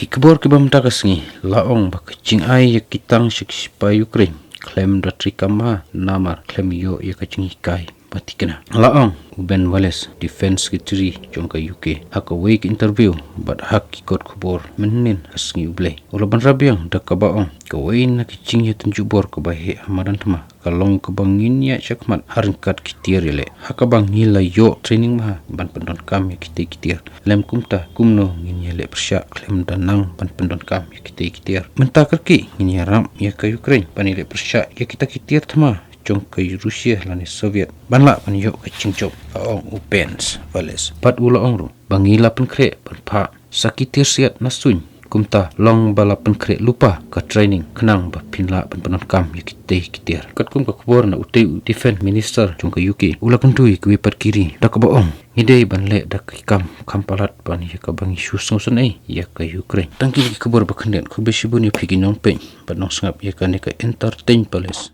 kikbor kibam tagasngi laong bakaching ai yakitang shikspa Ukraine klem datrikama namar klem yo yakaching kai patikena laong Ben Wallace Defense Secretary jongka UK hak week interview but hak kikot kubor menin asngi ublay ulaban rabiang dakabaong kawain na kicing ya tunjubor kabahe amaran tama kalong kabangin ya syakmat haringkat kitir le hakabang nila yo training maha ban pendon kam ya kitir lem kumta kumno nginya le persya klem danang ban pendon kam ya kitir mentakerki nginya ram ya ka Ukraine panile persya ya kita kitir tama jong ke Rusia lani Soviet banla pan yo ke cingcop ong upens vales pat ula ongru bangila pen kre pan pa sakitir siat nasun kumta long bala pen kre lupa ka training kenang ba pinla pen penon kam ya kitir kat kum ka kubor na utei defense minister jong ke UK ula pen tui ku pat kiri dak ba ong idei ban le dak kam kampalat pan ya ka bangi susungsun ai ya ka Ukraine tangki kubor ba khenden ku besibuni pigi nong pe pan nong sngap ya ka ne ka entertain palace